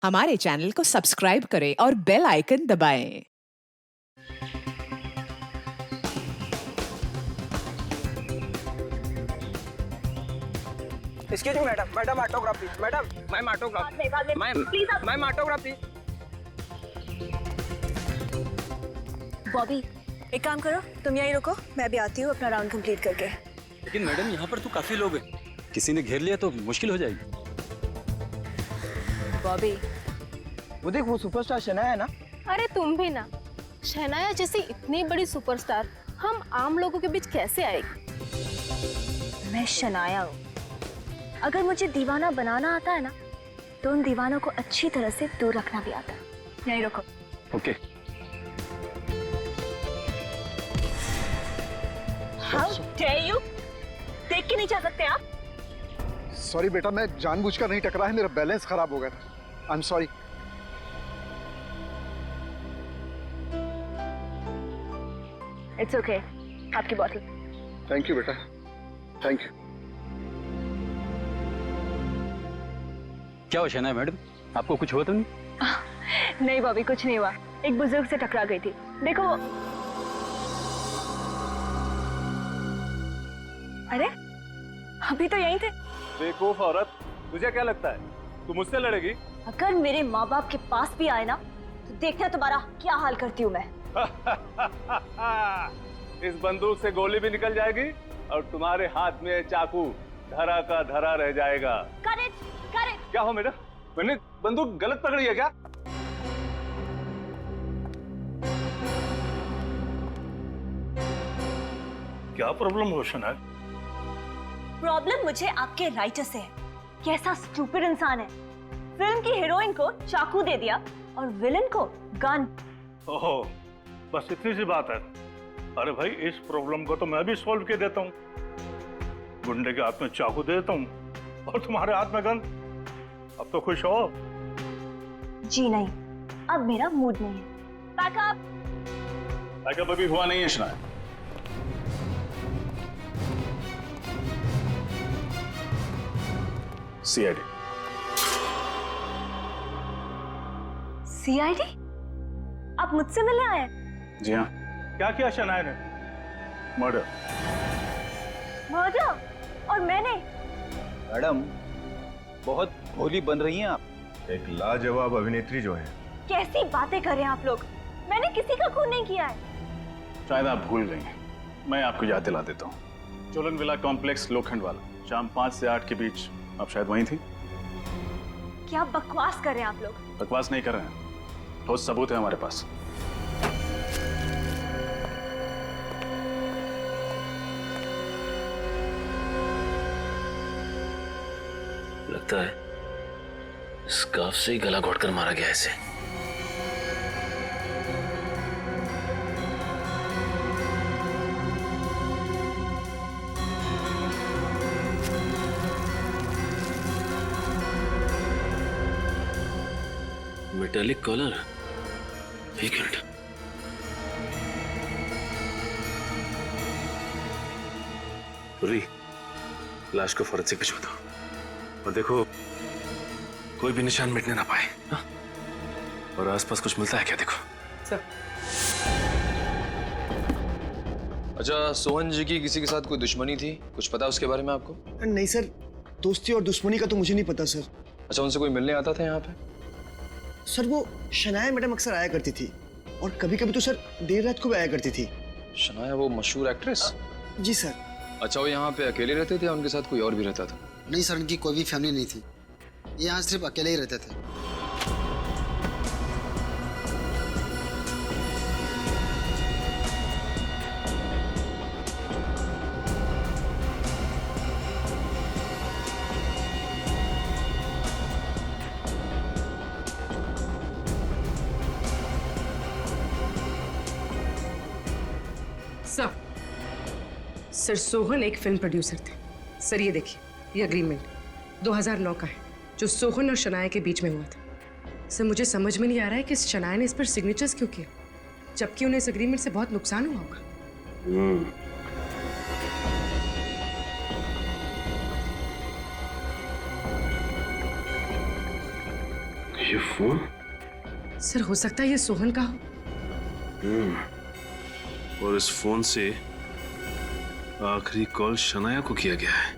हमारे चैनल को सब्सक्राइब करें और बेल आइकन दबाएं। Excuse me, madam. Madam, autograph please. Madam, ma'am, autograph. Ma'am, please आप ma'am, autograph please. बॉबी एक काम करो, तुम यहीं रुको, मैं भी आती हूँ अपना राउंड कंप्लीट करके। लेकिन मैडम यहाँ पर तो काफी लोग हैं, किसी ने घेर लिया तो मुश्किल हो जाएगी। बॉबी वो देख वो सुपरस्टार शनाया है ना। अरे तुम भी ना, शनाया जैसी इतनी बड़ी सुपरस्टार हम आम लोगों के बीच कैसे आएगी? मैं शनाया हूँ। अगर मुझे दीवाना बनाना आता है ना, तो उन दीवानों को अच्छी तरह से दूर रखना भी आता है। यहीं रुको। ओके। How dare you? देख के नहीं जा सकते आप? सॉरी बेटा, मैं जानबूझकर नहीं टकरा है, मेरा बैलेंस खराब हो गया था। I am sorry. It's okay, आपकी बॉटल। थैंक यू बेटा, थैंक यू। क्या हो शनाया मैडम, आपको कुछ हुआ तो नहीं? नहीं बॉबी, कुछ नहीं हुआ। एक बुजुर्ग से टकरा गई थी। देखो अरे अभी तो यहीं थे। बेवकूफ औरत, तुझे क्या लगता है तू मुझसे लड़ेगी? अगर मेरे माँ बाप के पास भी आए ना, तो देखना तुम्हारा क्या हाल करती हूँ मैं। इस बंदूक से गोली भी निकल जाएगी और तुम्हारे हाथ में चाकू धरा का धरा रह जाएगा। Correct correct. क्या हो मेरा, मैंने बंदूक गलत पकड़ी है क्या? क्या प्रॉब्लम हो शनाया? प्रॉब्लम मुझे आपके राइटर से है। कैसा स्टूपिड इंसान है, फिल्म की हीरोइन को चाकू दे दिया और विलन को गन। ओहो, बस इतनी सी बात है। अरे भाई, इस प्रॉब्लम को तो मैं भी सॉल्व कर देता हूँ। गुंडे के हाथ में चाकू दे देता हूँ और तुम्हारे हाथ में गन। अब तो खुश हो? जी नहीं, अब मेरा मूड नहीं है। बैकअप। बैकअप अभी हुआ नहीं है शनाया। सीआईडी। सीआईडी? आप मुझसे मिलने आए? जी हाँ। क्या किया शनाया ने? मर्डर। मर्डर? और मैंने? मैडम, बहुत भोली बन रही हैं आप। एक लाजवाब अभिनेत्री जो है। कैसी बातें कर रहे हैं आप लोग? मैंने किसी का खून नहीं किया है। शायद आप भूल गई हैं। मैं आपको याद दिला देता हूँ। चोलन विला कॉम्प्लेक्स लोखंड वाला, शाम 5 से 8 के बीच आप शायद वहीं थी। क्या बकवास कर रहे हैं आप लोग? बकवास नहीं कर रहे हैं, ठोस सबूत है हमारे पास। लगता है स्कार्फ से ही गला घोटकर मारा गया इसे। मेटालिक कॉलर, एक मिनट। पूरी लाश को फोरेंसिक भिजवा दो और देखो कोई भी निशान मिटने ना पाए। हा? और आसपास कुछ मिलता है क्या, देखो। सर। अच्छा, सोहन जी की किसी के साथ कोई दुश्मनी थी, कुछ पता उसके बारे में आपको? नहीं सर, दोस्ती और दुश्मनी का तो मुझे नहीं पता सर। अच्छा, उनसे कोई मिलने आता था यहाँ पे? सर वो शनाया मैडम अक्सर आया करती थी और कभी कभी तो सर देर रात को भी आया करती थी। शनाया, वो मशहूर एक्ट्रेस? जी सर। अच्छा, वो यहाँ पे अकेले रहते थे या उनके साथ कोई और भी रहता था? नहीं सर, उनकी कोई भी फैमिली नहीं थी, ये यहाँ सिर्फ अकेले ही रहते थे। सर सोहन एक फिल्म प्रोड्यूसर थे। सर ये देखिए, ये एग्रीमेंट 2009 का है जो सोहन और शनाया के बीच में हुआ था। सर मुझे समझ में नहीं आ रहा है कि शनाया ने इस पर सिग्नेचर्स क्यों किए, जबकि उन्हें इस एग्रीमेंट से बहुत नुकसान हुआ होगा। ये फोन? सर हो सकता है ये सोहन का हो। और इस फोन से आखिरी कॉल शनाया को किया गया है।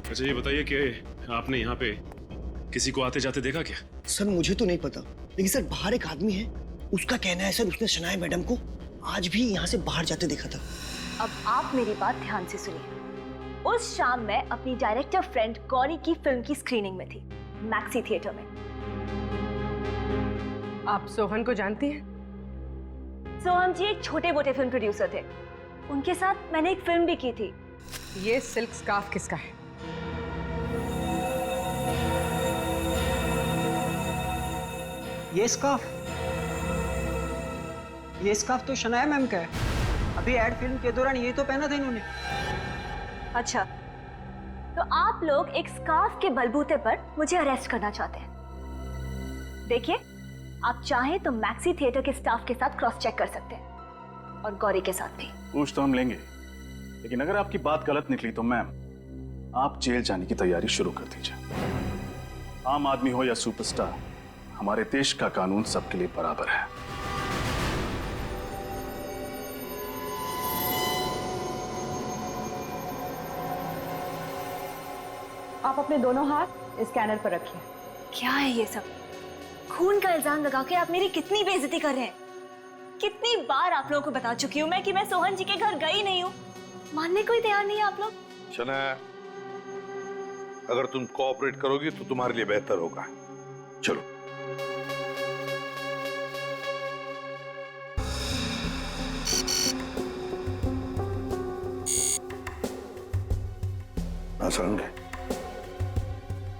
अच्छा ये बताइए कि आपने यहाँ पे किसी को आते जाते देखा क्या? सर मुझे तो नहीं पता, लेकिन सर बाहर एक आदमी है, उसका कहना है सर उसने शनाया मैडम को आज भी यहाँ से बाहर जाते देखा था। अब आप मेरी बात ध्यान से सुनिए। उस शाम मैं अपनी डायरेक्टर फ्रेंड गौरी की फिल्म की स्क्रीनिंग में थी, मैक्सी थिएटर में। आप सोहन को जानती हैं? सोहन जी एक छोटे मोटे फिल्म प्रोड्यूसर थे, उनके साथ मैंने एक फिल्म भी की थी। ये सिल्क स्कार्फ किसका है? ये स्कार्फ तो शनाया मैम का है। अभी एड फिल्म के दौरान ये तो पहना था इन्होंने। अच्छा, तो आप लोग एक स्कार्फ के बलबूते पर मुझे अरेस्ट करना चाहते हैं। देखिए, आप चाहें तो मैक्सी थिएटर के स्टाफ के साथ क्रॉस चेक कर सकते हैं और गौरी के साथ भी। पूछ तो हम लेंगे, लेकिन अगर आपकी बात गलत निकली तो मैम आप जेल जाने की तैयारी शुरू कर दीजिए। आम आदमी हो या सुपरस्टार, हमारे देश का कानून सबके लिए बराबर है। आप अपने दोनों हाथ स्कैनर पर रखिए। क्या है ये सब? खून का इल्जाम लगा के आप मेरी कितनी बेइज्जती कर रहे हैं। कितनी बार आप लोगों को बता चुकी हूँ मैं कि मैं सोहन जी के घर गई नहीं हूँ, मानने को ही तैयार नहीं है आप लोग। शनाया, अगर तुम कोऑपरेट करोगी तो तुम्हारे लिए बेहतर होगा। चलो।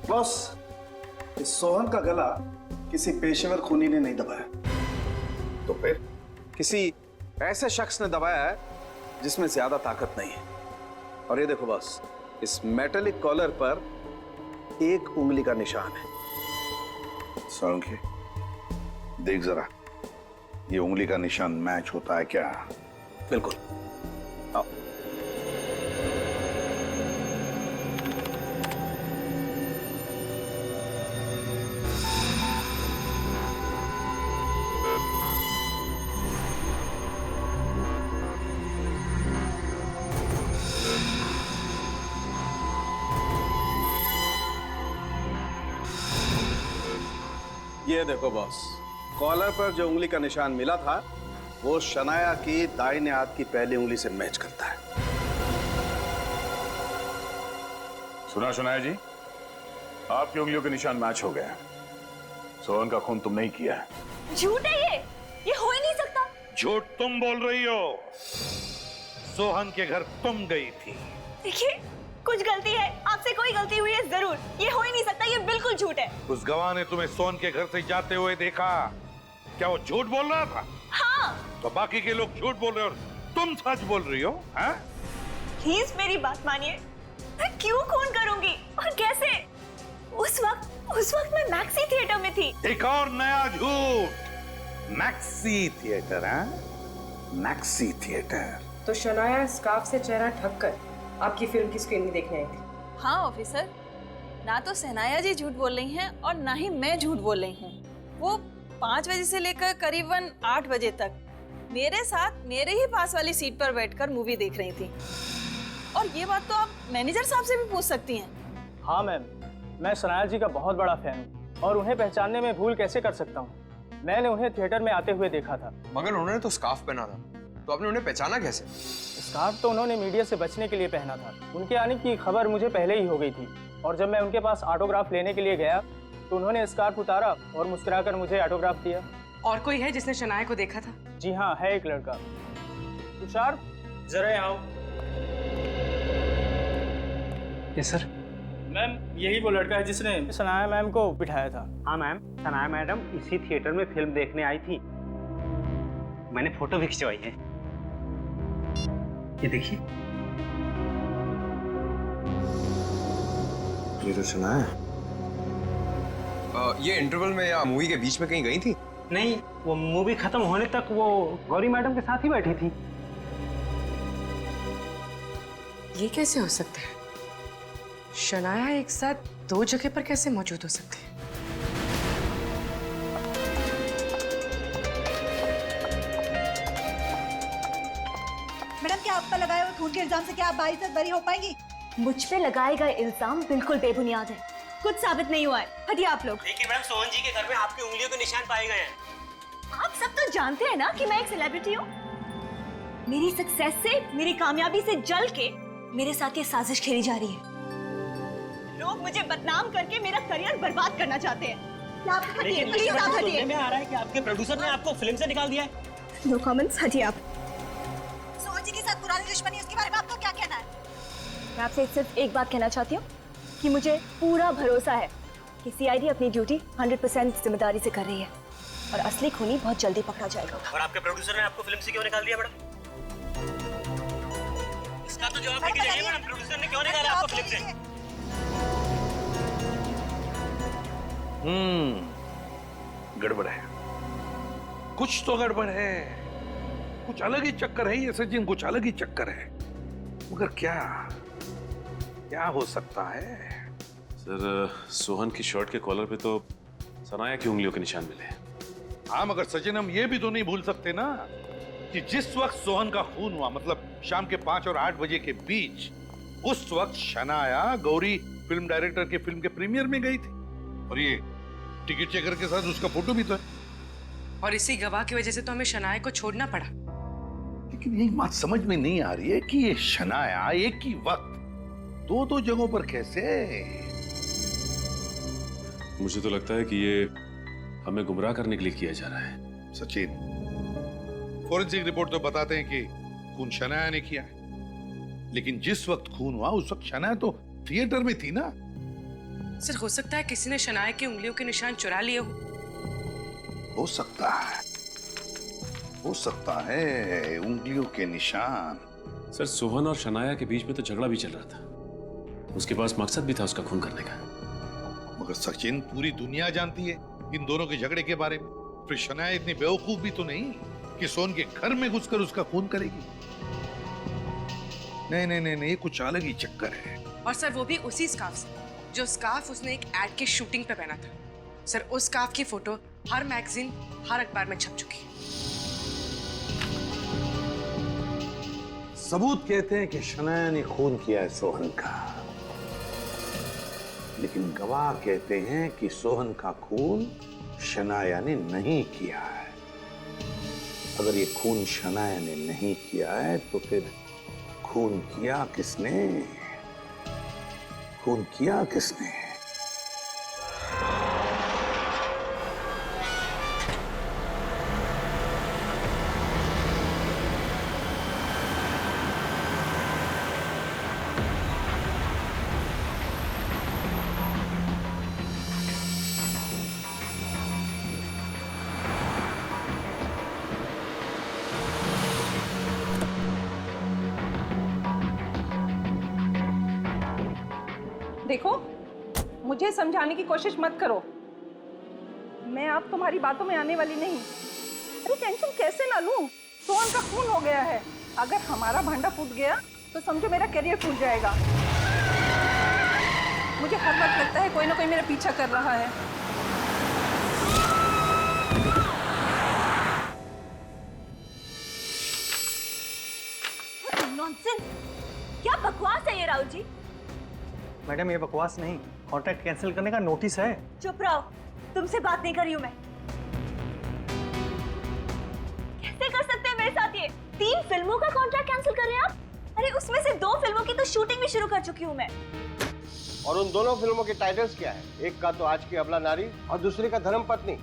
बॉस, इस सोहन का गला किसी पेशेवर खूनी ने नहीं दबाया। तो फिर किसी ऐसे शख्स ने दबाया है जिसमें ज्यादा ताकत नहीं है। और ये देखो बॉस, इस मेटेलिक कॉलर पर एक उंगली का निशान है। सोलंकी, देख जरा, ये उंगली का निशान मैच होता है क्या? बिल्कुल। आओ। ये देखो बॉस, कॉलर पर जो उंगली का निशान मिला था वो शनाया की दाहिने हाथ की पहली उंगली से मैच करता है। सुना शनाया जी, आपकी उंगलियों के निशान मैच हो गए। सोहन का खून तुमने ही किया है। झूठ है ये हो ही नहीं सकता। झूठ तुम बोल रही हो। सोहन के घर तुम गई थी। देखिए, कुछ गलती है, आपसे कोई गलती हुई है जरूर। ये हो ही नहीं सकता, ये बिल्कुल झूठ है। उस गवाह ने तुम्हें सोहन के घर से जाते हुए देखा, क्या वो झूठ बोल रहा था? हाँ। तो बाकी के लोग झूठ बोल रहे हो, तुम सच बोल रही हो? हाँ? प्लीज मेरी बात मानिए, मैं क्यों खून करूंगी और कैसे? उस वक्त मैं मैक्सी थिएटर में थी। एक और नया झूठ। Maxi theatre? Maxi theatre. तो शनाया स्कार्फ से चेहरा ढक कर आपकी फिल्म की स्क्रीनिंग देखने आई थी। हाँ ऑफिसर, ना तो शनाया जी झूठ बोल रही हैं और ना ही मैं झूठ बोल रही हूँ। वो 5 बजे से लेकर करीबन 8 बजे तक मेरे साथ मेरे ही पास वाली सीट पर बैठकर मूवी देख रही थी। और ये बात तो आप मैनेजर साहब से भी पूछ सकती हैं। हाँ मैम, मैं शनाया जी का बहुत बड़ा फैन हूँ और उन्हें पहचानने में भूल कैसे कर सकता हूँ। मैंने उन्हें थिएटर में आते हुए देखा था। मगर उन्होंने तो स्कार्फ पहना था, तो आपने उन्हें पहचाना कैसे? स्कार्फ तो उन्होंने मीडिया से बचने के लिए पहना था। उनके आने की खबर मुझे पहले ही हो गई थी और जब मैं उनके पास ऑटोग्राफ लेने के लिए गया तो उन्होंने स्कार्फ उतारा और मुस्कुराकर मुझे ऑटोग्राफ दिया। और कोई है जिसने शनाया को देखा था? जी हाँ, है एक लड़का। तुषार, जरा यहाँ आओ। Yes sir. मैम, यही वो लड़का है जिसने शनाया मैम को बिठाया था। हाँ मैम, शनाया मैडम इसी थिएटर में फिल्म देखने आई थी। मैंने फोटो भी खिंचवाई है, ये देखिए। ये तो शनाया। ये इंटरवल में या मूवी के बीच में कहीं गई थी? नहीं, वो मूवी खत्म होने तक वो गौरी मैडम के साथ ही बैठी थी। ये कैसे हो सकता है? शनाया एक साथ 2 जगह पर कैसे मौजूद हो सकती है? मैडम, क्या आप पर लगाए हुए खून के इल्जाम से क्या आप बाइज्जत बरी हो पाएंगी? मुझ पे लगाए गए इल्जाम बिल्कुल बेबुनियाद है, कुछ साबित नहीं हुआ है। हटिए आप लोग। देखिए मैडम, सोहन जी के घर में आपकी उंगलियों के निशान पाए गए हैं। आप सब तो जानते हैं ना कि मैं एक सेलिब्रिटी हूँ। मेरी सक्सेस से, मेरी कामयाबी से जल के मेरे साथ ये साजिश खेली जा रही है। लोग मुझे बदनाम करके मेरा करियर बर्बाद करना चाहते हैं। आप हटिए, प्लीज आप हटिए। सुनने में आ रहा है कि आपके प्रोड्यूसर ने आपको फिल्म से निकाल दिया है। नो कमेंट्स, हटिए आप। सोहन जी के साथ पुरानी दुश्मनी, उसके बारे में आपको क्या कहना है? मैं आपसे सिर्फ एक बात कहना चाहती हूँ कि मुझे पूरा भरोसा है कि सीआईडी अपनी ड्यूटी 100% जिम्मेदारी से कर रही है और असली खूनी बहुत जल्दी पकड़ा जाएगा। और आपके प्रोड्यूसर ने आपको फिल्म से क्यों निकाल दिया मैडम? इसका तो जवाब देके जाइए मैडम, प्रोड्यूसर ने क्यों निकाला आपको फिल्म से? गड़बड़ है, कुछ तो गड़बड़ है, कुछ अलग ही चक्कर है ये सचिन, कुछ अलग ही चक्कर है, मगर क्या हो सकता है? सर, सोहन की शर्ट के कॉलर पे तो सनाया की उंगलियों के निशान मिले। हाँ, मगर सचिन हम ये भी तो नहीं भूल सकते ना कि जिस वक्त सोहन का खून हुआ, मतलब शाम के 5 और 8 बजे के बीच, उस वक्त शनाया गौरी फिल्म डायरेक्टर के फिल्म के प्रीमियर में गई थी और ये टिकट चेकर के साथ उसका फोटो भी तो है। और इसी गवाह की वजह से तो हमें शनाया को छोड़ना पड़ा। लेकिन एक बात समझ में नहीं आ रही है कि ये शनाया एक ही वक्त 2 जगहों पर कैसे? मुझे तो लगता है कि ये हमें गुमराह करने के लिए किया जा रहा है। सचिन, फॉरेंसिक रिपोर्ट तो बताते हैं कि खून शनाया ने किया है, लेकिन जिस वक्त खून हुआ उस वक्त शनाया तो थिएटर में थी ना। सर, हो सकता है किसी ने शनाया की उंगलियों के निशान चुरा लिए हो सकता है, हो सकता है उंगलियों के निशान। सर, सोहन और शनाया के बीच में तो झगड़ा भी चल रहा था, उसके पास मकसद भी था उसका खून करने का। मगर सचिन, पूरी दुनिया जानती है इन दोनों के झगड़े के बारे में। फिर शनाया इतनी बेवकूफ भी तो नहीं कि सोहन के घर में घुसकर उसका खून करेगी। नहीं नहीं नहीं नहीं, कुछ अलग ही चक्कर है। और सर, वो भी उसी स्कार्फ से जो स्कार्फ उसने एक एड की शूटिंग पे पहना था। सर, उस स्कार्फ की फोटो हर मैगजीन, हर अखबार में छप चुकी है। सबूत कहते हैं कि शनाया ने खून किया है सोहन का, लेकिन गवाह कहते हैं कि सोहन का खून शनाया ने नहीं किया है। अगर ये खून शनाया ने नहीं किया है तो फिर खून किया किसने? खून किया किसने? देखो, मुझे समझाने की कोशिश मत करो, मैं अब तुम्हारी बातों में आने वाली नहीं। अरे टेंशन कैसे ना लूं? सोहन का खून हो गया है, अगर हमारा भांडा फूट गया तो समझो मेरा करियर फूट जाएगा। मुझे हर वक्त लगता है कोई ना कोई मेरा पीछा कर रहा है। नॉनसेंस! क्या बकवास है ये राहुल जी? मैडम, ये बकवास नहीं, कॉन्ट्रैक्ट कैंसिल करने का नोटिस है। चुप रहो, तुमसे बात नहीं कर रही हूँ मैं। कैसे कर सकते हैं मेरे साथ ये? 3 फिल्मों का कॉन्ट्रैक्ट कैंसिल कर रहे हैं आप? अरे उसमें से 2 फिल्मों की तो शूटिंग भी शुरू कर चुकी हूँ मैं। और उन दोनों फिल्मों के टाइटल्स क्या है? एक का तो आज की अबला नारी और दूसरी का धर्म पत्नी।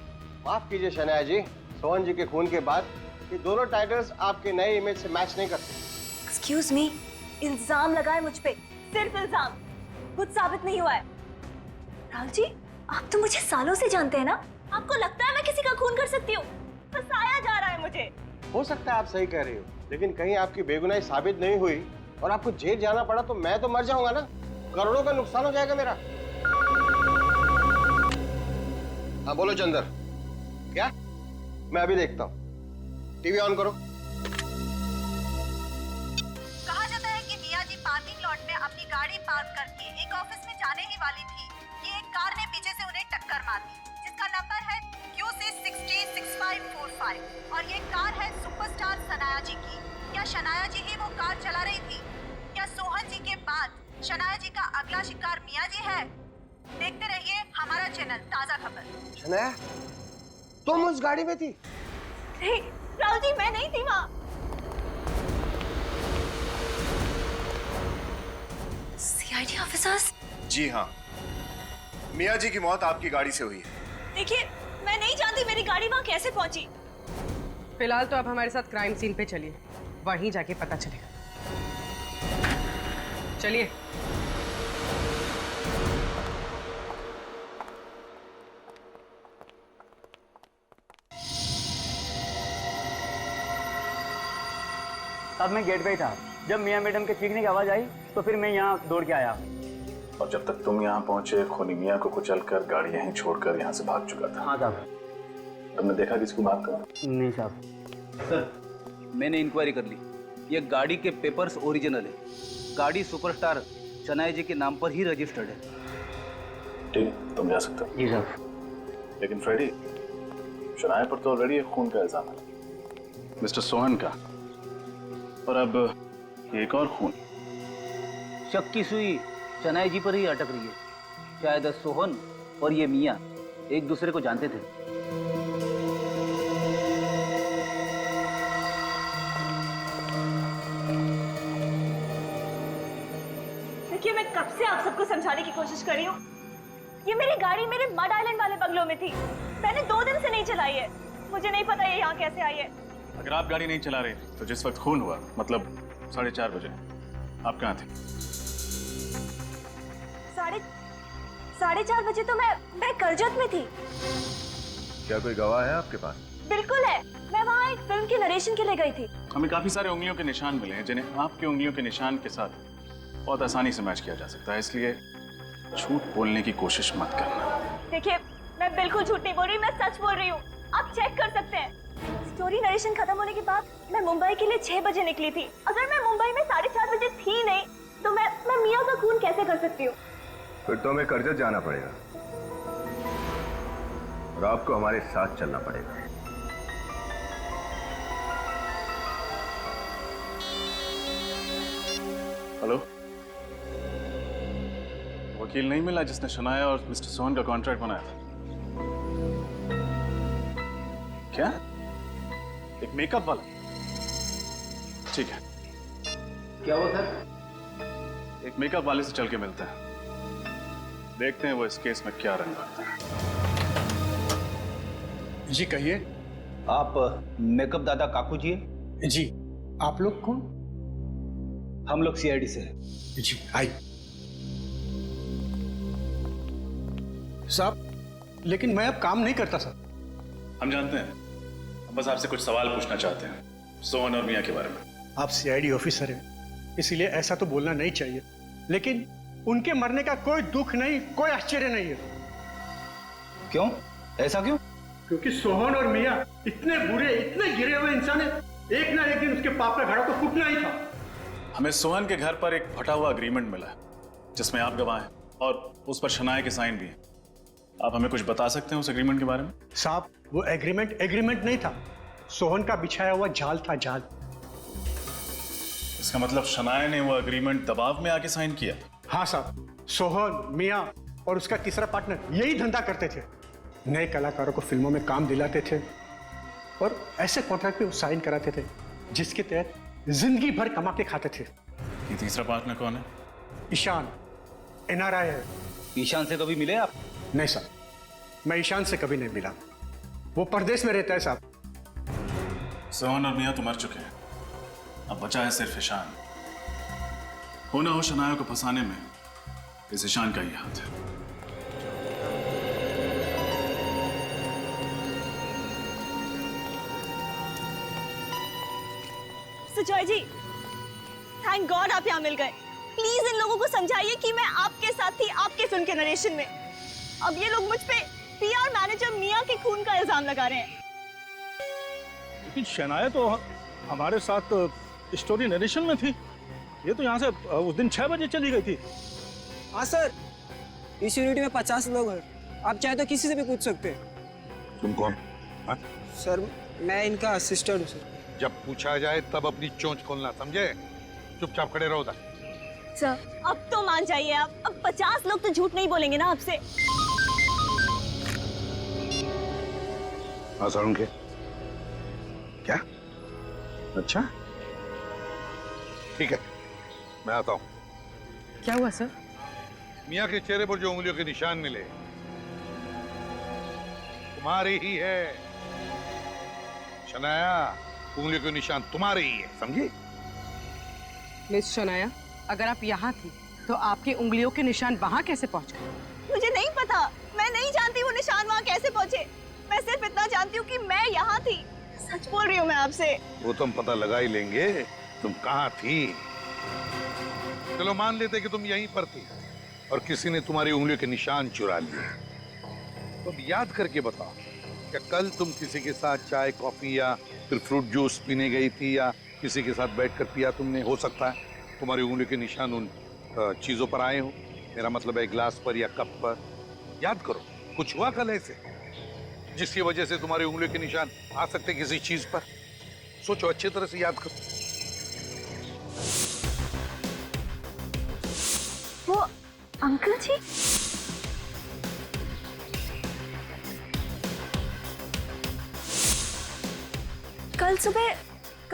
माफ कीजिए शनाया जी, सोहन जी के खून के बाद ये दोनों टाइटल्स आपके नए इमेज से मैच नहीं करते। एक्सक्यूज मी, इल्जाम लगाए मुझ पे, सिर्फ इल्जाम, कुछ साबित नहीं हुआ है। राहुल जी, आप तो मुझे सालों से जानते हैं ना, आपको लगता है मैं किसी का खून कर सकती हूँ? फंसाया जा रहा है मुझे। हो सकता है आप सही कह रही हो, लेकिन कहीं आपकी बेगुनाही साबित नहीं हुई और आपको जेल जाना पड़ा तो मैं तो मर जाऊंगा ना, करोड़ों का नुकसान हो जाएगा मेरा। हाँ बोलो चंदर, क्या? मैं अभी देखता हूँ, टीवी ऑन करो। कहा जाता है कि मियाँ जी पार्किंग लॉट गाड़ी पार्क करके एक ऑफिस में जाने ही वाली थी कि एक कार ने पीछे से उन्हें टक्कर मार दी, जिसका नंबर है QC606545 और ये कार है सुपरस्टार शनाया जी की। क्या शनाया जी ही वो कार चला रही थी? क्या सोहन जी के बाद शनाया जी का अगला शिकार मिया जी है? देखते रहिए हमारा चैनल ताजा खबर। शनाया, तुम उस गाड़ी में थी? नहीं राहुल जी, मैं नहीं थी वहाँ। CID officers? जी हाँ, मिया जी की मौत आपकी गाड़ी से हुई है। देखिए, मैं नहीं जानती मेरी गाड़ी वहाँ कैसे पहुंची। फिलहाल तो आप हमारे साथ क्राइम सीन पे चलिए, वहीं जाके पता चलेगा। चलिए। तब मैं गेट पे ही था। जब मियां मैडम के चीखने की आवाज आई तो फिर मैं यहाँ दौड़ के आया। और जब तक तुम यहाँ पहुंचे, खूनी मियां को कुचलकर गाड़ी यहीं छोड़कर यहाँ से भाग चुका था। हाँ साहब। तुमने देखा किसको मारता? नहीं साहब। सर, मैंने इंक्वायरी कर ली, ये गाड़ी के पेपर्स ओरिजिनल है। गाड़ी सुपरस्टार शनाया जी के नाम पर ही रजिस्टर्ड है। ठीक, तुम जा सकते हो। जी साहब। लेकिन फ्रेडी, शनाया पर तो ऑलरेडी एक खून का इल्जाम है, मिस्टर सोहन का, और अब एक और खून। शक की सुई शनाया जी पर ही अटक रही है। शायद सोहन और ये मियां एक दूसरे को जानते थे। देखिए, मैं कब से आप सबको समझाने की कोशिश कर रही हूँ। ये मेरी गाड़ी मेरे मड आइलैंड वाले बंगलों में थी। मैंने 2 दिन से नहीं चलाई है। मुझे नहीं पता ये यहाँ कैसे आई है। अगर आप गाड़ी नहीं चला रहे थे तो जिस वक्त खून हुआ, मतलब 4:30 बजे, आप कहाँ थे? 4:30 बजे तो मैं करजत में थी। क्या कोई गवाह है आपके पास? बिल्कुल है, मैं वहाँ एक फिल्म के नरेशन के लिए गई थी। हमें काफी सारे उंगलियों के निशान मिले हैं जिन्हें आपकी उंगलियों के निशान के साथ बहुत आसानी से मैच किया जा सकता है, इसलिए झूठ बोलने की कोशिश मत करना। देखिए, मैं बिल्कुल झूठ नहीं बोल रही, मैं सच बोल रही हूँ। आप चेक कर सकते हैं। स्टोरी नरेशन खत्म होने के बाद मैं मुंबई के लिए 6 बजे निकली थी। अगर मैं मुंबई में 4:30 बजे थी नहीं तो मैं मियां का खून कैसे कर सकती हूँ? फिर तो हमें करजत जाना पड़ेगा और आपको हमारे साथ चलना पड़ेगा। हेलो, वकील नहीं मिला जिसने शनाया और मिस्टर सोहन का कॉन्ट्रैक्ट बनाया था? क्या? एक मेकअप वाला? ठीक है। क्या हुआ सर? एक मेकअप वाले से चल के मिलते हैं, देखते हैं वो इस केस में क्या रंग भरता है। जी कहिए। आप मेकअप दादा काकू जी हैं? जी। आप लोग कौन? हम लोग CID से हैं। जी आई साहब, लेकिन मैं अब काम नहीं करता सर। हम जानते हैं, हम बस आपसे कुछ सवाल पूछना चाहते हैं सोहन और मियां के बारे में। आप CID ऑफिसर हैं, इसीलिए ऐसा तो बोलना नहीं चाहिए, लेकिन उनके मरने का कोई दुख नहीं, कोई आश्चर्य नहीं है। क्यों? ऐसा क्यों? क्योंकि सोहन और मियां इतने बुरे, इतने गिरे हुए इंसान है, एक ना एक दिन उसके पाप का घड़ा तो फूटना ही था। हमें सोहन के घर पर एक फटा हुआ एग्रीमेंट मिला है जिसमें आप गवाह हैं और उस पर शनाया के साइन भी हैं। आप हमें कुछ बता सकते हैं उस एग्रीमेंट के बारे में? साहब, वो एग्रीमेंट नहीं था, सोहन का बिछाया हुआ जाल था, जाल। इसका मतलब शनाया ने वो एग्रीमेंट दबाव में आके साइन किया? हाँ साहब, सोहन, मियां और उसका तीसरा पार्टनर यही धंधा करते थे। नए कलाकारों को फिल्मों में काम दिलाते थे और ऐसे कॉन्ट्रैक्ट पे वो साइन कराते थे जिसके तहत जिंदगी भर कमा के खाते थे। ये तीसरा पार्टनर कौन है? ईशान, NRI है। ईशान से कभी मिले आप? नहीं साहब, मैं ईशान से कभी नहीं मिला, वो परदेश में रहता है साहब। सोहन और मियां तो मर चुके हैं, अब बचा है सिर्फ ईशान। हो ना हो शनाया को फंसाने में इस ईशान का ही हाथ है। सुजॉय जी, थैंक गॉड आप यहाँ मिल गए। प्लीज इन लोगों को समझाइए कि मैं आपके साथ थी आपके फिल्म के नरेशन में। अब ये लोग मुझ पे PR मैनेजर मियां के खून का इल्जाम लगा रहे हैं। लेकिन शनाया तो हमारे साथ स्टोरी नरेशन में थी। ये तो यहाँ से उस दिन 6 बजे चली गई थी। हाँ सर, इस यूनिट में 50 लोग हैं। आप चाहे तो किसी से भी पूछ सकते हैं। तुम कौन? हाँ? सर मैं इनका असिस्टेंट हूँ सर। जब पूछा जाए तब अपनी चोंच खोलना, समझे? चुपचाप खड़े रहो उधर। सर अब तो मान जाइए आप, अब 50 लोग तो झूठ नहीं बोलेंगे ना आपसे। हाँ सारुण के क्या? अच्छा ठीक है, मैं आता हूँ। क्या हुआ सर? मियाँ के चेहरे पर जो उंगलियों के निशान मिले तुम्हारे ही है। शनाया, उंगलियों के निशान तुम्हारे ही है, समझी? मिस शनाया, अगर आप यहाँ थी तो आपकी उंगलियों के निशान वहाँ कैसे पहुँच गए? मुझे नहीं पता, मैं नहीं जानती वो निशान वहाँ कैसे पहुँचे। मैं सिर्फ इतना जानती हूँ कि मैं यहाँ थी। सच बोल रही हूँ मैं आपसे। वो तो हम पता लगा ही लेंगे तुम कहाँ थी। चलो मान लेते कि तुम यहीं पर थी और किसी ने तुम्हारी उंगलियों के निशान चुरा लिए। तुम याद करके बताओ, क्या कल तुम किसी के साथ चाय कॉफी या फिर फ्रूट जूस पीने गई थी या किसी के साथ बैठकर पिया तुमने? हो सकता है तुम्हारी उंगलियों के निशान उन चीजों पर आए हो। मेरा मतलब है गिलास पर या कप पर। याद करो, कुछ हुआ कल ऐसे जिसकी वजह से तुम्हारी उंगलियों के निशान आ सकते किसी चीज पर? सोचो, अच्छी तरह से याद करो। वो अंकल जी? कल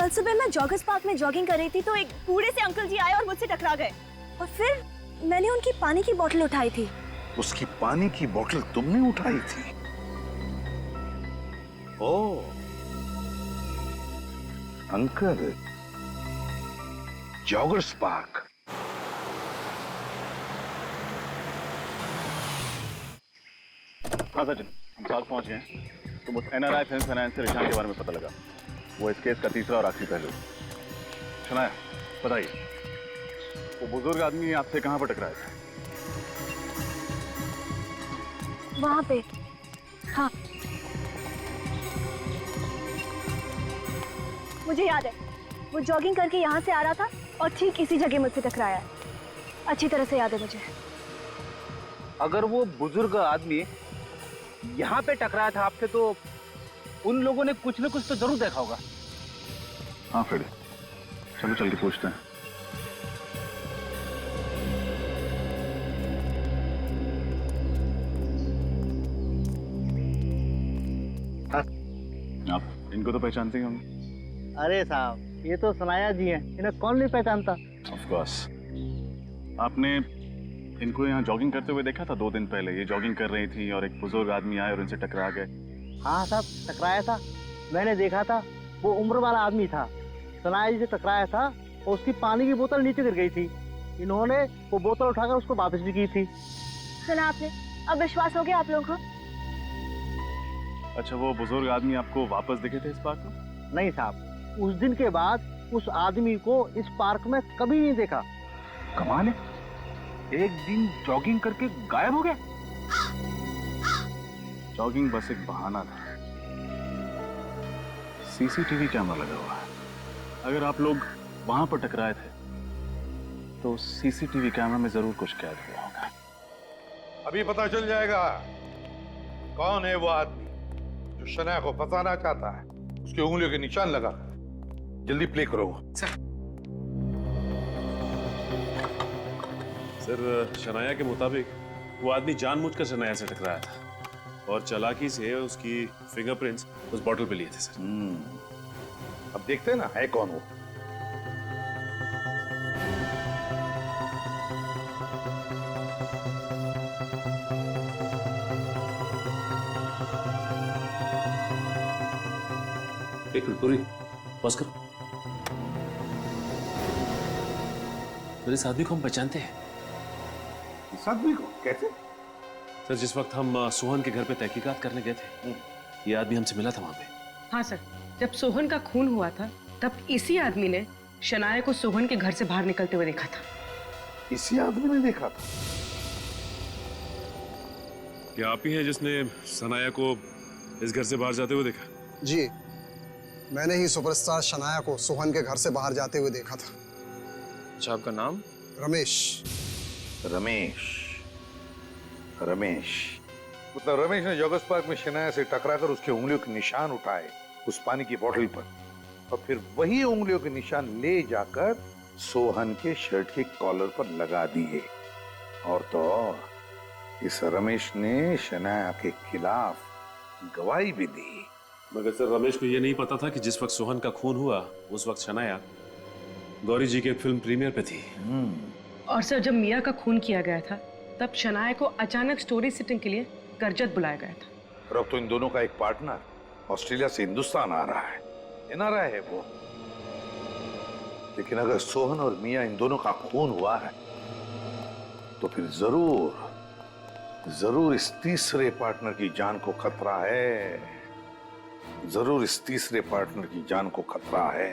सुबह मैं जॉगर्स पार्क में जॉगिंग कर रही थी तो एक बूढ़े से अंकल जी आए और मुझसे टकरा गए और फिर मैंने उनकी पानी की बोतल उठाई थी। उसकी पानी की बोतल तुमने उठाई थी? ओ, अंकल, जॉगर्स पार्क। हाँ सचिन, हम पार्क पहुंच गए। तो बस NRI फिल्म फाइनेंस से निशान के बारे में पता लगा। वो इस केस का तीसरा और आखिरी पहलू। शनाया, बताइए, वो बुजुर्ग आदमी आपसे कहाँ पर टकराया था? वहाँ पे। हाँ, मुझे याद है, वो जॉगिंग करके यहाँ से आ रहा था और ठीक इसी जगह मुझसे टकराया है। अच्छी तरह से याद है मुझे। अगर वो बुजुर्ग आदमी यहाँ पे टकराया था आपसे तो उन लोगों ने कुछ न कुछ तो जरूर देखा होगा। हाँ फ्रेडी, चलो चल के पूछते हैं। आप इनको तो पहचानते ही होंगे। अरे साहब, ये तो सनाया जी हैं, इन्हें कौन नहीं पहचानता। Of course. आपने इनको यहाँ जॉगिंग करते हुए देखा था 2 दिन पहले? ये जॉगिंग कर रही थी और एक बुजुर्ग आदमी आए और इनसे टकरा गए। हाँ साहब, टकराया था, मैंने देखा था। वो उम्र वाला आदमी था, सनाया जी से टकराया था और उसकी पानी की बोतल नीचे गिर गई थी। इन्होंने वो बोतल उठाकर उसको वापस भी की थी। सुना आपने? अब विश्वास हो गया आप लोगों को? अच्छा, वो बुजुर्ग आदमी आपको वापस दिखे थे इस पार्क में? नहीं साहब, उस दिन के बाद उस आदमी को इस पार्क में कभी नहीं देखा। कमाल है, एक दिन जॉगिंग करके गायब हो गया। जॉगिंग बस एक बहाना था। CCTV कैमरा लगा हुआ है। अगर आप लोग वहां पर टकराए थे तो CCTV कैमरा में जरूर कुछ कैद हुआ होगा। अभी पता चल जाएगा कौन है वो आदमी जो शनाया को फंसाना चाहता है। उसकी उंगलियों के निशान लगा। जल्दी प्ले करो। सर, शनाया के मुताबिक वो आदमी जानबूझकर शनाया से टकराया था और चालाकी से उसकी फिंगरप्रिंट्स उस बॉटल पे लिए थे सर। अब देखते हैं ना है कौन वो। एक मिनट पूरी पॉज करो। सर, इस आदमी को हम पहचानते हैं। इस आदमी को कैसे? सर, जिस वक्त हम सोहन के घर पे तहकीकात करने गए थे, ये आदमी हमसे मिला था वहां पे। हाँ सर, जब सोहन का खून हुआ था तब इसी आदमी ने शनाया को सोहन के घर से बाहर निकलते हुए देखा था। इसी आदमी ने देखा था? क्या आप ही हैं जिसने शनाया को इस घर से बाहर जाते हुए देखा? जी, मैंने ही सुपरस्टार शनाया को सोहन के घर से बाहर जाते हुए देखा था। अच्छा, आपका नाम? रमेश। रमेश रमेश मतलब रमेश ने जॉगर्स पार्क में शनाया से टकराकर उसकी उंगलियों के निशान उठाए उस पानी की बोतल पर, और फिर वही उंगलियों के निशान ले जाकर सोहन के शर्ट के कॉलर पर लगा दिए। और तो इस रमेश ने शनाया के खिलाफ गवाही भी दी। मगर सर, रमेश को यह नहीं पता था कि जिस वक्त सोहन का खून हुआ उस वक्त शनाया गौरी जी के फिल्म प्रीमियर पे थी। और सर, जब मिया का खून किया गया था तब शनाया को अचानक स्टोरी सिटिंग के लिए करजत बुलाया गया था। और अब तो इन दोनों का एक पार्टनर ऑस्ट्रेलिया से हिंदुस्तान आ रहा है, एनआरआई है वो। लेकिन अगर सोहन और मिया इन दोनों का खून हुआ है तो फिर जरूर इस तीसरे पार्टनर की जान को खतरा है, जरूर इस तीसरे पार्टनर की जान को खतरा है।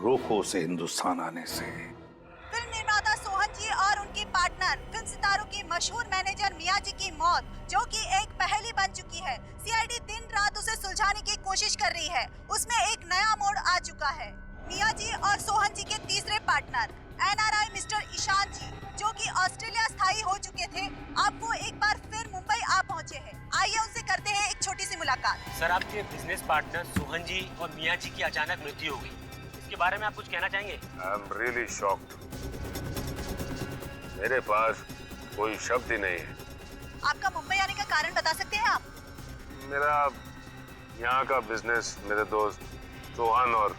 रोको उसे हिंदुस्तान आने से। फिल्म निर्माता सोहन जी और उनकी पार्टनर फिल्म सितारों की मशहूर मैनेजर मिया जी की मौत, जो कि एक पहेली बन चुकी है, सीआईडी दिन रात उसे सुलझाने की कोशिश कर रही है। उसमें एक नया मोड़ आ चुका है। मिया जी और सोहन जी के तीसरे पार्टनर एनआरआई मिस्टर ईशान जी, जो कि ऑस्ट्रेलिया स्थायी हो चुके थे, अब वो एक बार फिर मुंबई आ पहुंचे हैं। आइए उनसे करते हैं एक छोटी सी मुलाकात। सर, आपके बिजनेस पार्टनर सोहन जी और मिया जी की अचानक मृत्यु हो गई, इसके बारे में आप कुछ कहना चाहेंगे? I am really shocked. मेरे पास कोई शब्द ही नहीं है। आपका मुंबई आने का कारण बता सकते हैं आप? मेरा यहाँ का बिजनेस मेरे दोस्त सोहन और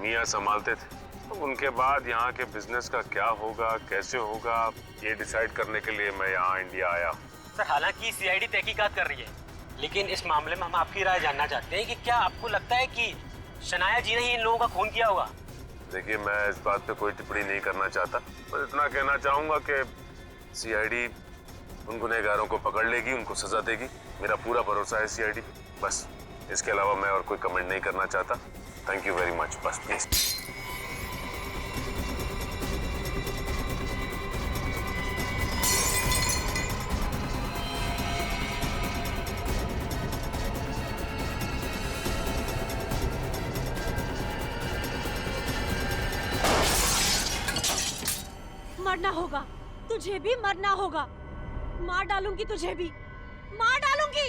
मिया संभालते थे। तो उनके बाद यहाँ के बिजनेस का क्या होगा, कैसे होगा, ये डिसाइड करने के लिए मैं यहाँ इंडिया आया। सर, हालांकि सीआईडी तहकीकात कर रही है, लेकिन इस मामले में हम आपकी राय जानना चाहते हैं कि क्या आपको लगता है कि शनाया जी ने ही इन लोगों का खून किया होगा? देखिए, मैं इस बात पे कोई टिप्पणी नहीं करना चाहता। बस इतना कहना चाहूँगा कि सीआईडी उन गुनहगारों को पकड़ लेगी, उनको सजा देगी। मेरा पूरा भरोसा है सीआईडी पे। बस इसके अलावा मैं और कोई कमेंट नहीं करना चाहता। Thank you very much. बस प्लीज। मरना होगा, तुझे भी मरना होगा। मार डालूंगी तुझे भी, मार डालूंगी।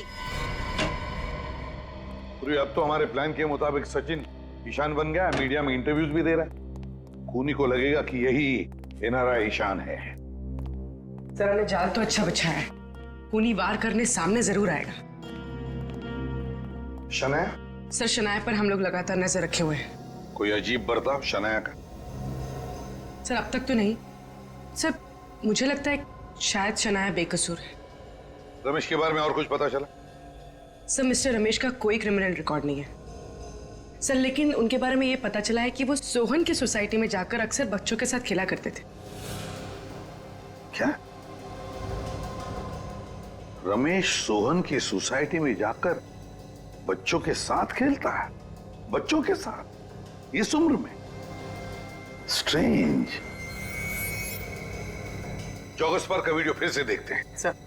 अब तो हमारे प्लान के मुताबिक सचिन ईशान बन गया, मीडिया में इंटरव्यूज भी दे रहा है। खूनी को लगेगा कि यही एनआरआई ईशान है। सर ने जाल तो अच्छा बिछाया है, खूनी वार करने सामने जरूर आएगा। शनाया? सर, शनाया पर हम लोग लगातार नजर रखे हुए हैं। कोई अजीब बर्ताव शनाया का? सर, अब तक तो नहीं। सर, मुझे लगता है शायद शनाया बेकसूर है। रमेश के बारे में और कुछ पता चला? सर, मिस्टर रमेश का कोई क्रिमिनल रिकॉर्ड नहीं है सर, लेकिन उनके बारे में ये पता चला है कि वो सोहन की सोसाइटी में जाकर अक्सर बच्चों के साथ खेला करते थे। क्या? रमेश सोहन की सोसाइटी में जाकर बच्चों के साथ खेलता है? बच्चों के साथ इस उम्र में? स्ट्रेंज। जॉगर्स पार्क का वीडियो फिर से देखते हैं सर।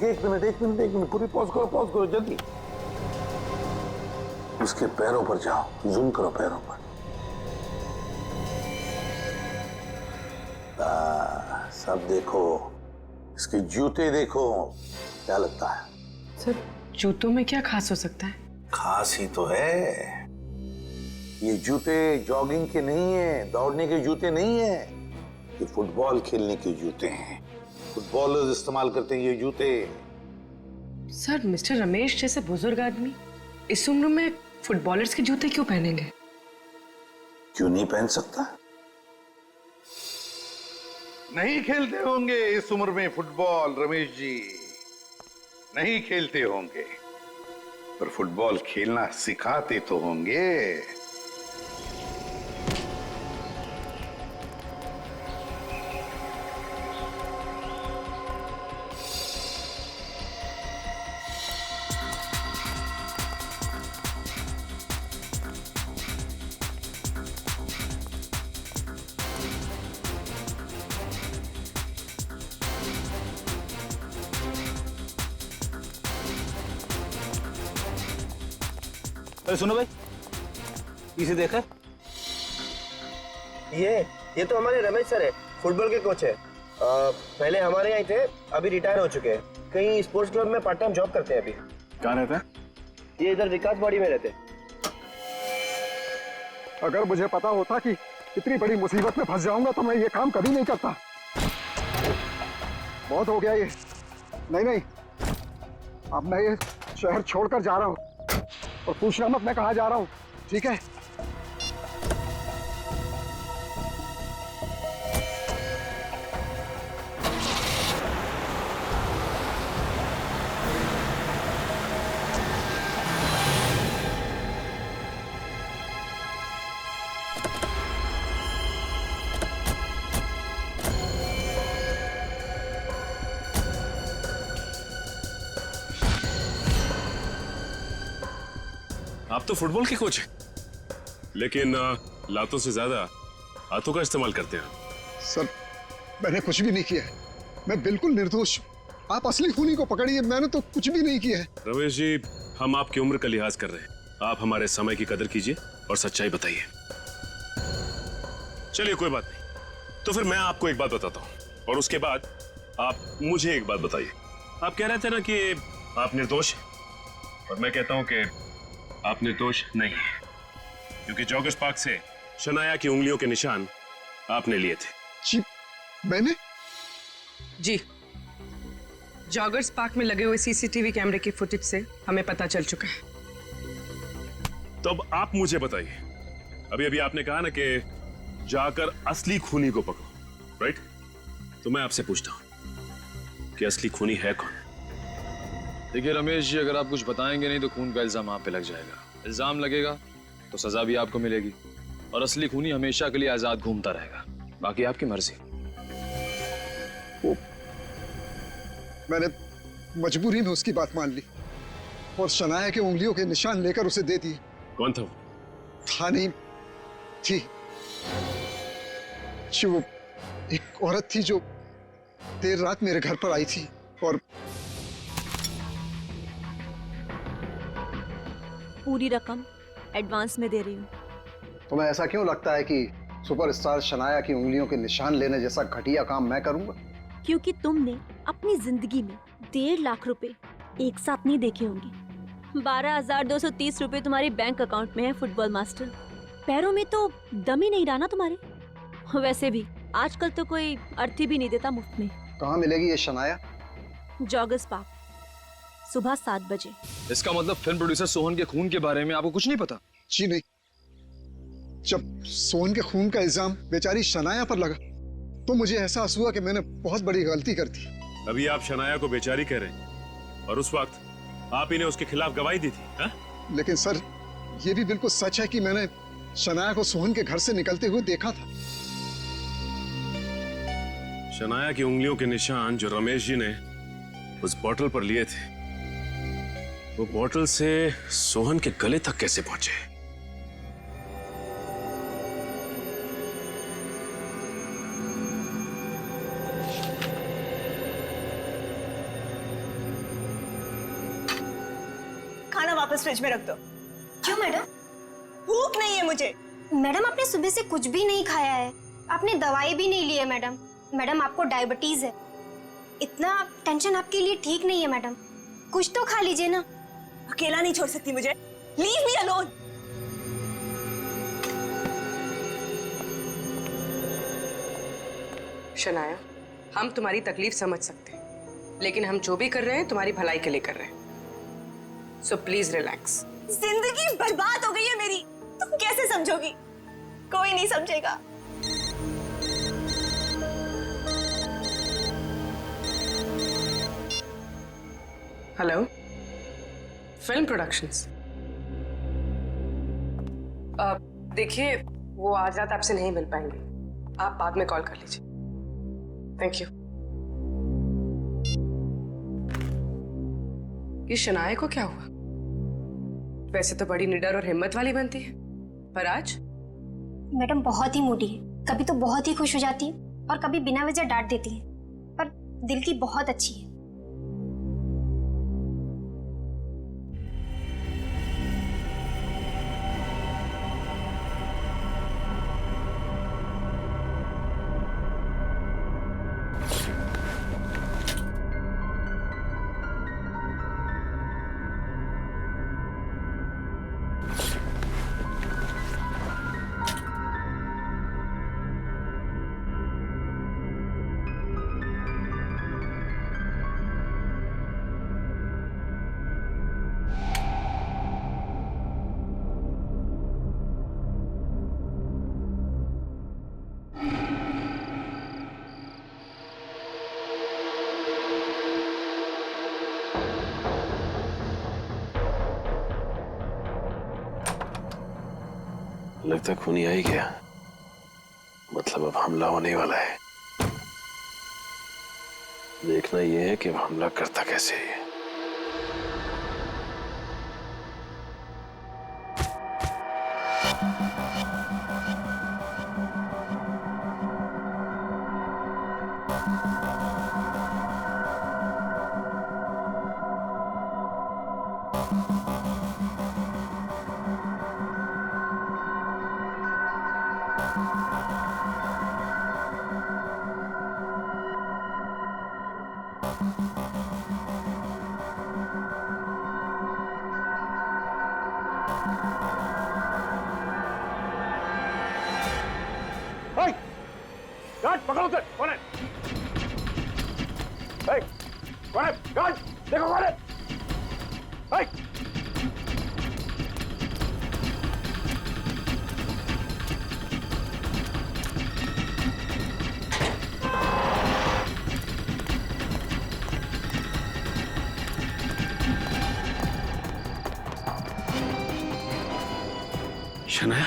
एक मिनट पूरी पॉज करो जल्दी। उसके पैरों पर जाओ, जूम करो पैरों पर। सब देखो, इसके जूते देखो, क्या लगता है? सर, जूतों में क्या खास हो सकता है? खास ही तो है। ये जूते जॉगिंग के नहीं है, दौड़ने के जूते नहीं है, ये फुटबॉल खेलने के जूते हैं। फुटबॉलर्स इस्तेमाल करते हैं ये जूते। सर, मिस्टर रमेश जैसे बुजुर्ग आदमी इस उम्र में फुटबॉलर्स के जूते क्यों पहनेंगे? क्यों नहीं पहन सकता? नहीं खेलते होंगे इस उम्र में फुटबॉल, रमेश जी नहीं खेलते होंगे, पर फुटबॉल खेलना सिखाते तो होंगे। अरे सुनो भाई, इसे देखा? ये तो हमारे रमेश सर है, फुटबॉल के कोच है। पहले हमारे यहाँ थे, अभी रिटायर हो चुके हैं। कहीं स्पोर्ट्स क्लब में पार्ट टाइम जॉब करते हैं अभी। कहाँ रहते हैं? ये इधर विकास बाड़ी में रहते हैं। अगर मुझे पता होता कि इतनी बड़ी मुसीबत में फंस जाऊंगा तो मैं ये काम कभी नहीं करता। बहुत हो गया ये। नहीं, अब मैं ये शहर छोड़कर जा रहा हूँ और पूछना मत मैं कहाँ जा रहा हूँ, ठीक है? आप तो फुटबॉल के कोच हैं, लेकिन लातों से ज्यादा हाथों का इस्तेमाल करते हैं। सर, मैंने कुछ भी नहीं किया है। मैं बिल्कुल निर्दोष हूँ। आप असली खूनी को पकड़िए, मैंने तो कुछ भी नहीं किया है। रमेश जी, हम आपकी उम्र का लिहाज कर रहे हैं। आप हमारे समय की कदर कीजिए और सच्चाई बताइए। चलिए कोई बात नहीं, तो फिर मैं आपको एक बात बताता हूँ और उसके बाद आप मुझे एक बात बताइए। आप कह रहे थे ना कि आप निर्दोष हैं, और मैं कहता हूँ कि आप निर्दोष नहीं है, क्योंकि जॉगर्स पार्क से शनाया की उंगलियों के निशान आपने लिए थे। जी, मैंने? जी, जॉगर्स पार्क में लगे हुए सीसीटीवी कैमरे की फुटेज से हमें पता चल चुका है। तो अब आप मुझे बताइए, अभी अभी आपने कहा ना कि जाकर असली खूनी को पकड़ो, राइट? तो मैं आपसे पूछता हूं कि असली खूनी है कौन? देखिए रमेश जी, अगर आप कुछ बताएंगे नहीं तो खून का इल्जाम आप पे लग जाएगा। इल्जाम लगेगा तो सजा भी आपको मिलेगी, और असली खूनी हमेशा के लिए आजाद घूमता रहेगा। बाकी आपकी मर्जी। मैंने मजबूरी में उसकी बात मान ली और शनाया के उंगलियों के निशान लेकर उसे दे दिए। कौन था वो? था नहीं, थी। वो एक औरत थी जो देर रात मेरे घर पर आई थी और पूरी रकम एडवांस में दे रही हूँ। तुम्हें ऐसा क्यों लगता है कि सुपरस्टार शनाया की उंगलियों के निशान लेने जैसा घटिया काम मैं करूंगा? क्योंकि तुमने अपनी जिंदगी में 1.5 लाख रुपए एक साथ नहीं देखे होंगे। 12,230 रुपए तुम्हारे बैंक अकाउंट में है फुटबॉल मास्टर। पैरों में तो दम ही नहीं रहा ना तुम्हारे। वैसे भी आजकल तो कोई अर्थी भी नहीं देता मुफ्त में। कहाँ मिलेगी ये शनाया? जॉगर्स पार्क, सुबह 7 बजे। इसका मतलब फिल्म प्रोड्यूसर सोहन के खून के बारे में आपको कुछ नहीं पता? जी नहीं। जब सोहन के खून का इल्जाम बेचारी शनाया पर लगा तो मुझे एहसास हुआ कि मैंने बहुत बड़ी गलती कर दी। अभी आप शनाया को बेचारी कह रहे हैं, और उस वक्त आप ही ने उसके खिलाफ गवाही दी थी, हा? लेकिन सर, ये भी बिल्कुल सच है कि मैंने शनाया को सोहन के घर से निकलते हुए देखा था। शनाया की उंगलियों के निशान जो रमेश जी ने उस बोतल पर लिए थे, वो बोतल से सोहन के गले तक कैसे पहुंचे? खाना वापस फ्रिज में रख दो। क्यों मैडम? भूख नहीं है मुझे। मैडम, आपने सुबह से कुछ भी नहीं खाया है, आपने दवाई भी नहीं ली है मैडम। मैडम, आपको डायबिटीज है, इतना टेंशन आपके लिए ठीक नहीं है मैडम। कुछ तो खा लीजिए ना। अकेला नहीं छोड़ सकती मुझे। Leave me alone. शनाया, हम तुम्हारी तकलीफ समझ सकते हैं, लेकिन हम जो भी कर रहे हैं तुम्हारी भलाई के लिए कर रहे हैं। So please relax. जिंदगी बर्बाद हो गई है मेरी, तुम कैसे समझोगी? कोई नहीं समझेगा। Hello, film productions. देखिए, वो आज रात आपसे नहीं मिल पाएंगे, आप बाद में कॉल कर लीजिए। Thank you. ये शनाया को क्या हुआ? वैसे तो बड़ी निडर और हिम्मत वाली बनती है, पर आज? मैडम बहुत ही मूडी है, कभी तो बहुत ही खुश हो जाती है और कभी बिना वजह डांट देती है, पर दिल की बहुत अच्छी है। लगता है खूनी आ ही गया। मतलब अब हमला होने वाला है। देखना यह है कि अब हमला करता कैसे है। गार्ड पकड़ो उसे। कौन है? कौन है? गार्ड देखो कौन है? शनाया,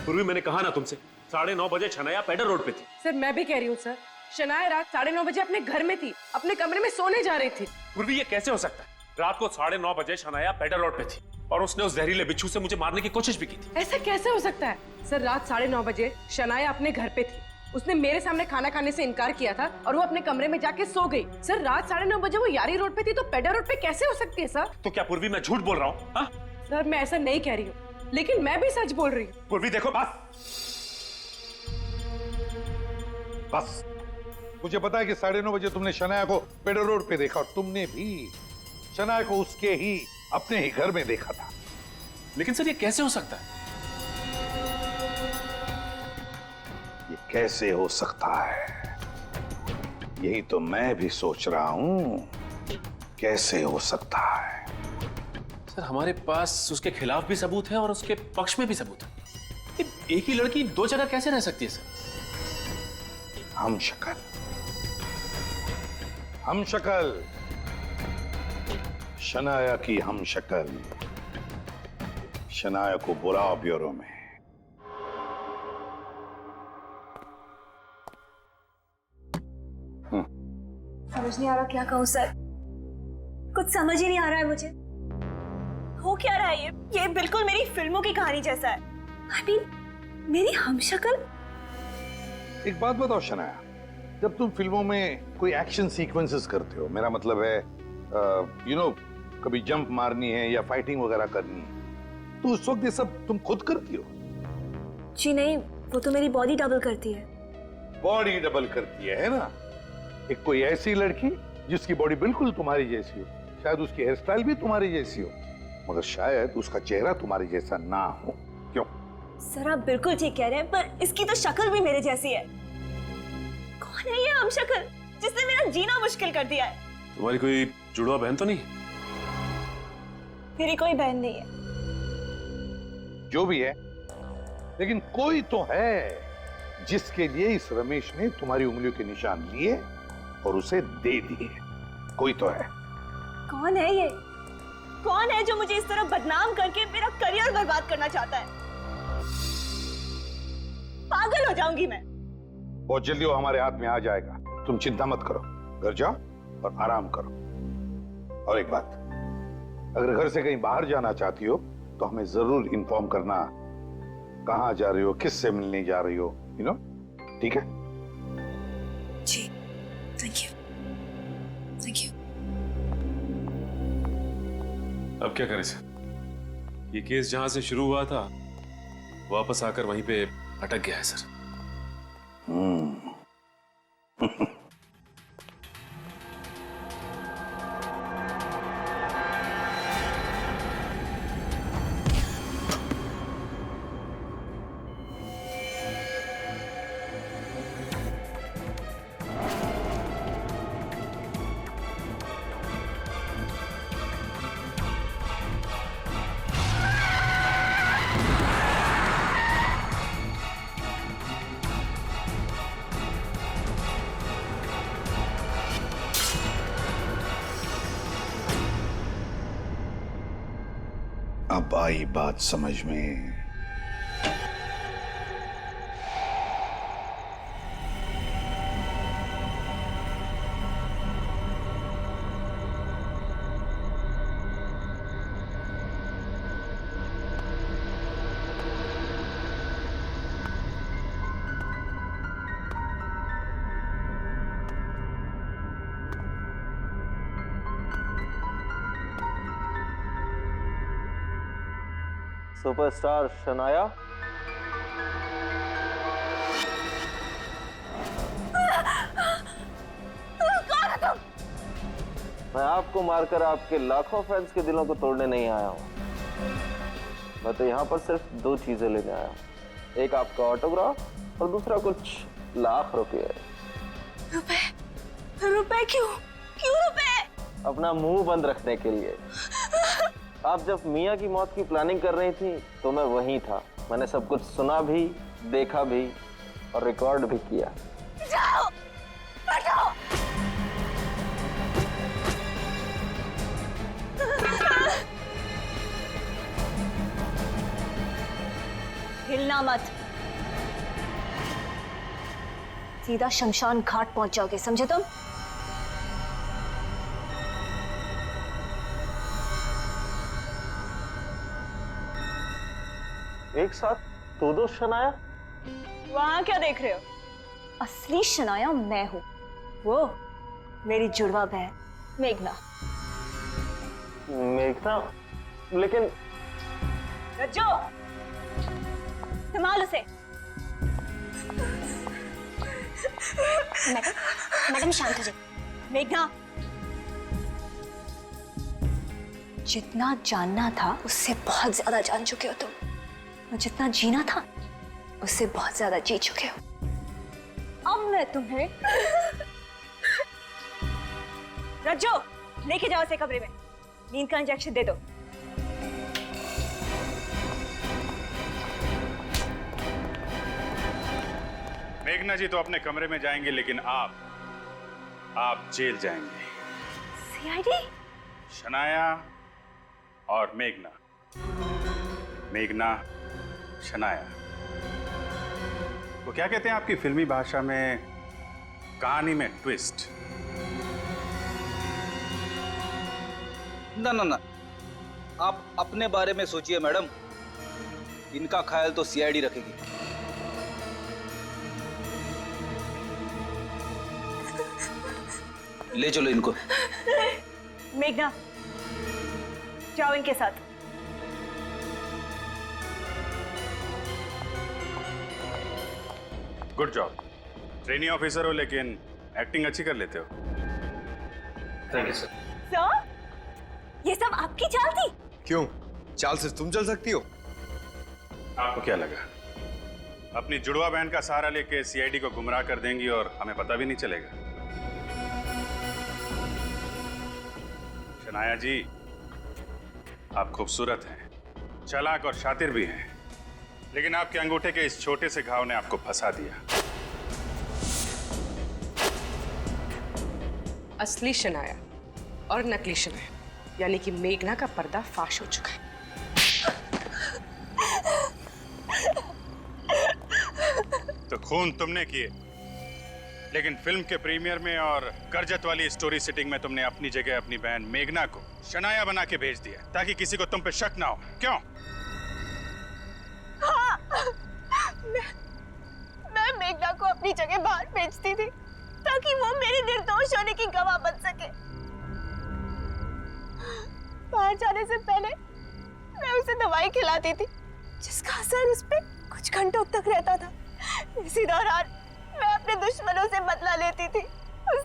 पूर्वी मैंने कहा ना तुमसे, 9:30 बजे शनाया पेडर रोड पे थी। सर मैं भी कह रही हूँ सर, शनाया रात 9:30 बजे अपने घर में थी, अपने कमरे में सोने जा रही थी। पूर्वी ये कैसे हो सकता है? रात को 9:30 बजे शनाया पेडर रोड पे थी और उसने उस जहरीले बिच्छू से मुझे मारने की कोशिश भी की थी। ऐसा कैसे हो सकता है सर? रात 9:30 बजे शनाया अपने घर पे थी, उसने मेरे सामने खाना खाने से इनकार किया था और वो अपने कमरे में जाके सो गई। सर रात 9:30 बजे वो यारी रोड पे थी तो पेडर रोड पे कैसे हो सकती है सर? तो क्या पूर्वी मैं झूठ बोल रहा हूँ? सर मैं ऐसा नहीं कह रही हूँ, लेकिन मैं भी सच बोल रही हूँ। पूर्वी देखो, बस मुझे पता है कि 9:30 बजे तुमने शनाया को पेडर रोड पे देखा और तुमने भी शनाया को उसके ही अपने ही घर में देखा था। लेकिन सर ये कैसे हो सकता है? ये कैसे हो सकता है, यही तो मैं भी सोच रहा हूं, कैसे हो सकता है। सर हमारे पास उसके खिलाफ भी सबूत है और उसके पक्ष में भी सबूत है। एक ही लड़की दो जगह कैसे रह सकती है सर? हम शक्ल शनाया की हम शक्ल, शनाया को बुलाओ ब्यूरो में। समझ नहीं आ रहा क्या कहूँ सर, कुछ समझ ही नहीं आ रहा है मुझे। हो क्या रहा है ये बिल्कुल मेरी फिल्मों की कहानी जैसा है। I mean, मेरी हमशक्ल। एक बात बताओ शनाया, जब तुम फिल्मों में कोई एक्शन सीक्वेंसेस करते हो, मेरा मतलब है कभी जंप मारनी है या फाइटिंग वगैरह करनी है, तो उस वक्त ये सब तुम खुद करती हो? जी नहीं, वो तो मेरी बॉडी डबल करती है। बॉडी डबल करती है ना? एक कोई ऐसी लड़की जिसकी बॉडी बिल्कुल तुम्हारी जैसी हो, शायद उसकी हेयर स्टाइल भी तुम्हारी जैसी हो, मगर शायद उसका चेहरा तुम्हारी जैसा ना हो। क्यों? सर आप बिल्कुल ठीक कह रहे हैं, पर इसकी तो शक्ल भी मेरे जैसी है। कौन है ये हमशक्ल जिसने मेरा जीना मुश्किल कर दिया है? तुम्हारी कोई जुड़वा बहन तो नहीं? मेरी कोई बहन नहीं है। जो भी है, लेकिन कोई तो है जिसके लिए इस रमेश ने तुम्हारी उंगलियों के निशान लिए और उसे दे दिए। कोई तो है। कौन है ये? कौन है जो मुझे इस तरह बदनाम करके मेरा करियर बर्बाद करना चाहता है? पागल हो जाऊंगी मैं। बहुत जल्दी वो हमारे हाथ में आ जाएगा, तुम चिंता मत करो। घर जाओ और आराम करो। और एक बात, अगर घर से कहीं बाहर जाना चाहती हो तो हमें जरूर इन्फॉर्म करना, कहां जा रही हो, किससे मिलने जा रही हो, ठीक है? जी, थैंक यू। अब क्या करें सर? ये केस जहां से शुरू हुआ था वापस आकर वहीं पे अटक गया है सर। अब आई बात समझ में। सुपरस्टार शनाया, मैं आपको मारकर आपके लाखों फैंस के दिलों को तोड़ने नहीं आया हूं। मैं तो यहाँ पर सिर्फ दो चीजें लेने आया हूँ, एक आपका ऑटोग्राफ और दूसरा कुछ लाख रुपए। रुपए क्यों? क्यों रुपए? अपना मुंह बंद रखने के लिए। आप जब मियाँ की मौत की प्लानिंग कर रही थी तो मैं वहीं था। मैंने सब कुछ सुना भी, देखा भी और रिकॉर्ड भी किया। जाओ, बैठो। हिलना मत, सीधा शमशान घाट पहुंच जाओगे, समझे तुम? एक साथ दो शनाया? वहां क्या देख रहे हो? असली शनाया मैं हूं, वो मेरी जुड़वा बहन मेघना। मेघना? लेकिन रज्जो, संभाल उसे। मैडम शांत हो जाइए। मेघना, जितना जानना था उससे बहुत ज्यादा जान चुके हो तुम, और जितना जीना था उससे बहुत ज्यादा जी चुके हो। अब मैं तुम्हें रज्जो, लेके जाओ इसे कमरे में, नींद का इंजेक्शन दे दो। मेघना जी तो अपने कमरे में जाएंगे, लेकिन आप जेल जाएंगे। सीआईडी? शनाया और मेघना, मेघना शनाया। वो क्या कहते हैं आपकी फिल्मी भाषा में, कहानी में ट्विस्ट। ना ना ना, आप अपने बारे में सोचिए मैडम, इनका ख्याल तो सीआईडी रखेगी। ले चलो इनको। मेघना, जाओ इनके साथ। Good job. ट्रेनी ऑफिसर हो लेकिन एक्टिंग अच्छी कर लेते हो। Thank you sir. सर, ये सब आपकी चाल थी? क्यों? चाल से तुम चल सकती हो? आपको क्या लगा अपनी जुड़वा बहन का सहारा लेके सीआईडी को गुमराह कर देंगी और हमें पता भी नहीं चलेगा? शनाया जी, आप खूबसूरत हैं, चालाक और शातिर भी हैं, लेकिन आपके अंगूठे के इस छोटे से घाव ने आपको फंसा दिया। असली शनाया और नकली शनाया यानी कि मेघना का पर्दा फाश हो चुका है। तो खून तुमने किए, लेकिन फिल्म के प्रीमियर में और करजत वाली स्टोरी सिटिंग में तुमने अपनी जगह अपनी बहन मेघना को शनाया बना के भेज दिया ताकि किसी को तुम पे शक ना हो। क्यों? हाँ, मैं मेघना को अपनी जगह बाहर भेजती थी ताकि वो मेरे निर्दोष होने की गवाह बन सके। बाहर जाने से पहले मैं उसे दवाई खिलाती थी जिसका असर उस पे कुछ घंटों तक रहता था। इसी दौरान मैं अपने दुश्मनों से बदला लेती थी। उस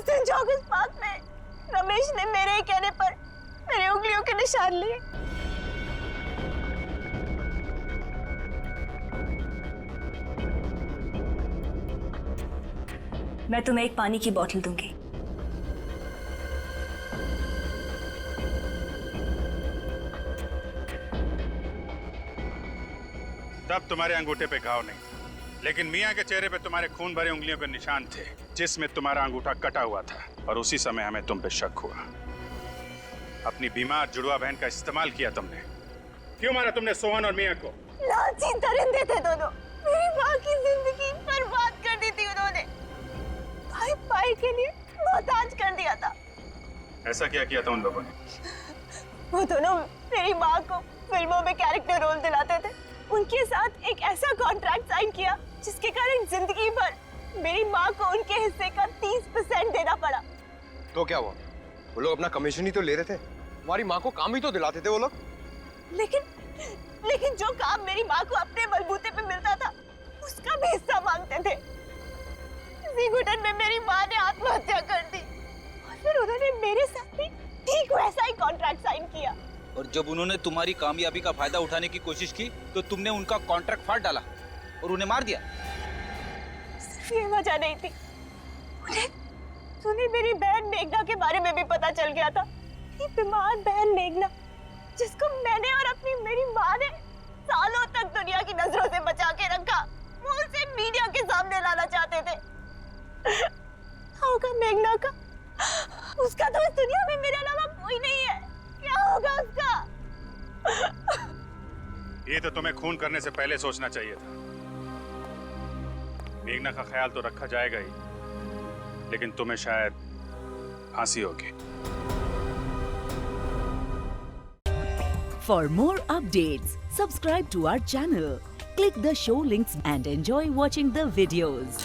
दिन जॉगर्स पार्क में रमेश ने मेरे ही कहने पर मेरी उंगलियों के निशान लिए। मैं तुम्हें एक पानी की बोतल दूंगी। तब तुम्हारे अंगूठे पे घाव नहीं, लेकिन मियाँ के चेहरे पे तुम्हारे खून भरे उंगलियों के निशान थे जिसमें तुम्हारा अंगूठा कटा हुआ था, और उसी समय हमें तुम पे शक हुआ। अपनी बीमार जुड़वा बहन का इस्तेमाल किया तुमने। क्यों मारा तुमने सोहन और मिया को? लालची दरिंदे थे दोनों। मेरी माँ की जिंदगी बर्बाद कर दी थी उन्होंने। भाई भाई के लिए मोहताज कर दिया था। ऐसा क्या किया था उन लोगों ने? वो दोनों मेरी माँ को फिल्मों में कैरेक्टर रोल दिलाते थे। उनके साथ एक ऐसा कॉन्ट्रैक्ट साइन किया जिसके कारण जिंदगी भर मेरी माँ को उनके हिस्से का 30% देना पड़ा। तो क्या हुआ? वो लोग अपना कमीशन ही तो ले रहे थे, हमारी माँ को काम ही तो दिलाते थे वो लोग। लेकिन जो काम मेरी माँ को अपने बलबूते पे मिलता था उसका भी हिस्सा मांगते थे। इसी घुटन में मेरी माँ ने आत्महत्या कर दी और फिर उन्होंने मेरे साथ भी ठीक वैसा ही कॉन्ट्रैक्ट साइन किया। और जब उन्होंने तुम्हारी कामयाबी का फायदा उठाने की कोशिश की तो तुमने उनका कॉन्ट्रैक्ट फाड़ डाला और उन्हें मार दिया। सिर्फ ये वजह नहीं थी, उन्हें मेरी बहन मेघना के बारे में भी पता चल गया था कि बीमार बहन मेघना, जिसको मैंने और अपनी मेरी माँ ने सालों तक दुनिया की नजरों से बचा के रखा, वो उसे मीडिया के सामने लाना चाहते थे। होगा मेघना का? उसका तो इस दुनिया में मेरे अलावा कोई नहीं है। क्या होगा उसका? ये तो तुम्हें खून करने से पहले सोचना चाहिए था। मेघना का ख्याल तो रखा जाएगा ही, लेकिन तुम्हें शायद फांसी होगी। For more updates, subscribe to our channel, click the show links and enjoy watching the videos.